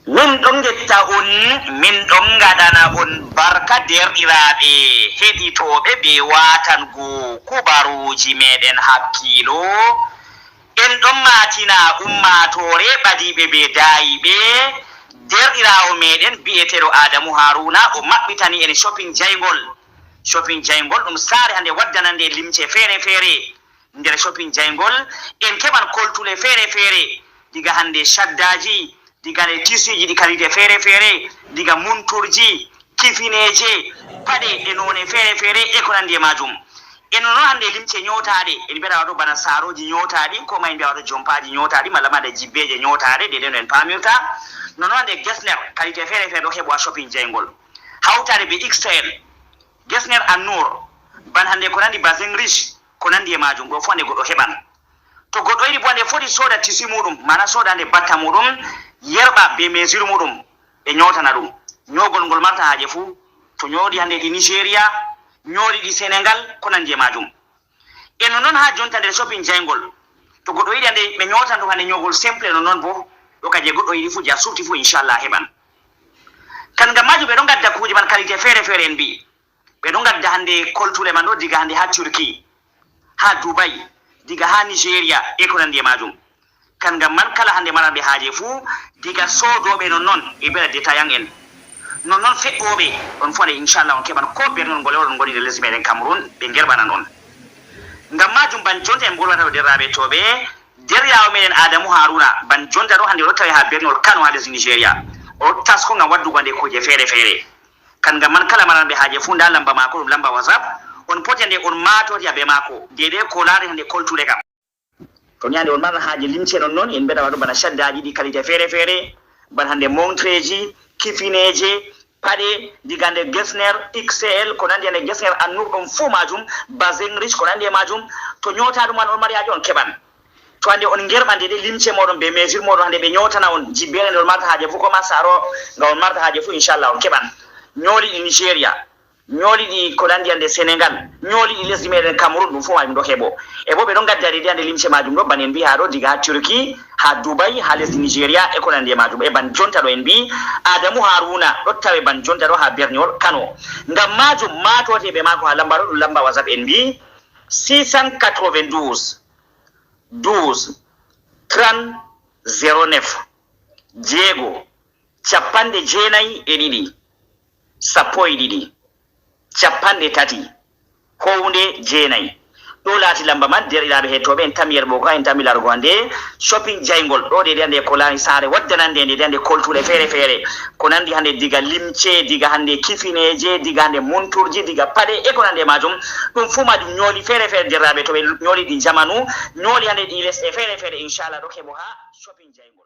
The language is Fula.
min ɗon getta on min ɗon gaɗana on barka derɗiraɓe heɗitoɓe ɓe watango kubaruji meɗen hakkilo en ɗon matina ummatore ɓadiɓe ɓe dayiɓe derɗirawo meɗen bi'eteɗo Adamu Haruna o maɓɓitani en shopping jaygol ɗum saare hande waddanande limce feere feere nder shopping jaygol en keɓan koltule feere feere diga hande shaddaji diga ne tisuji ɗi kalite feere feere diga munturji kifineje paɗe e none feere feere e ko nandi e majum en non hande limce nyotaɗe en mbiɗa waɗo bana saroji nyotaɗi ko ma mbiya waɗo jompaji nyotaɗi malla maɗa jibbeje nyotaɗe de no en pamirta non hande gesner kalite feere feere ɗo heɓo ha shopping jaygol hawtade be XL gesner An-Nour ban hande ko nandi basin riche ko nandi e majum ɗo fu hande goɗɗo heɓan to goɗɗo yiɗi bo hande foti soda tisi muɗum mana soda hande batta muɗum yerɓa be mesure muɗum ɓe nyotana ɗum nyogol ngol marta haaje fuu to nyoɗi hande ɗi Nigéria nyoɗi ɗi Sénégal ko nandi e majum e no noon ha jonta nder shopping jaygol to goɗɗo yiɗi hande ɓe nyotan ɗum hande nyogol simple no noon bo ɗo kaje goɗɗo yiɗi fu ja sufti fu inchallah heɓan kan gam majum ɓe ɗon gadda kuuje man qualité feere feere en mbi ɓe ɗon gadda hande koltule man ɗo diga hande ha Turquie ha Dubai diga ha Nigéria e ko nandi e majum kan gam man kala hande maraɓe haaje fuu diga sodoɓe non noon e ɓeɗa détaillant en non noon feɗɗoɓe ɗon fu hande inchallah on keɓan ko berngol ngol oɗon goni nder lesdi meɗen Cameroun ɓe gerɓana ɗon ngam majum ban jonta en bolwata ɗo derraɓe toɓe deryawo meɗen Adamu Haruna ban jonta ɗo hande o tawi ha berngol Kano ha lesdi Nigéria o tasko ngam waddugo hande kuje feere feere kan gam man kala maraɓe haaje fuu nda lamba mako ɗum lamba WhatsApp on poti hande on matoti be mako dede ko laari hande koltude kam to nyande on marna haaje limce non noon en mbeɗa waɗo bana shaddaji ɗi qualité feere feere ban hande montreji kifineje paɗe diga nde gesner XL ko nandi hande gesner An-Nour ɗum fuu majum basin riche ko nandi e majum to nyota ɗum man on mari haaje on keɓan to hande on gerɓande de limce moɗon be mesure moɗon hande ɓe nyotana on jibbere nde on marta haaje fuu koma saro nga on marta haaje fuu inchallah on keɓan ñooli ɗi Nigéria ñooli ɗi ko nandi hande Sénégal ñooli ɗi lesdi meɗen Cameroun ɗum fof majum ɗo heɓo e bo ɓe ɗon gaddade de hande limce majum ɗo ban en mbi ha ɗo diga ha Turquie ha Dubai ha lesdi Nigéria e ko nandi e majum e ban jonta ɗo en mbi Adamu Haruna ɗo tawe ban jonta ɗo ha berniol Kano ngam majum matote ɓe mako ha lamba ɗo ɗum lamba WhatsApp en mbi 692 12 30 09 jeego capanɗe jeenayi e ɗiɗi sappo e ɗiɗi capanɗe tati howde jeenayi ɗo laati lamba man derɗiraɓe hettoɓe en tami yerɓo ko en tami largo hande shopping jaygol ɗo de hande ko laani saare waddanande nde hande koltuɗe feere feere ko nandi hande diga limce diga hande kifineje diga hande monturji diga paɗe e ko nandi e majum ɗum fuu majum ñooli feere feere derɗiraɓe to ɓe ñooli ɗi jamanu ñooli hande ɗi lesɗe feere feere inchallah ɗo heɓo ha shopping jaygol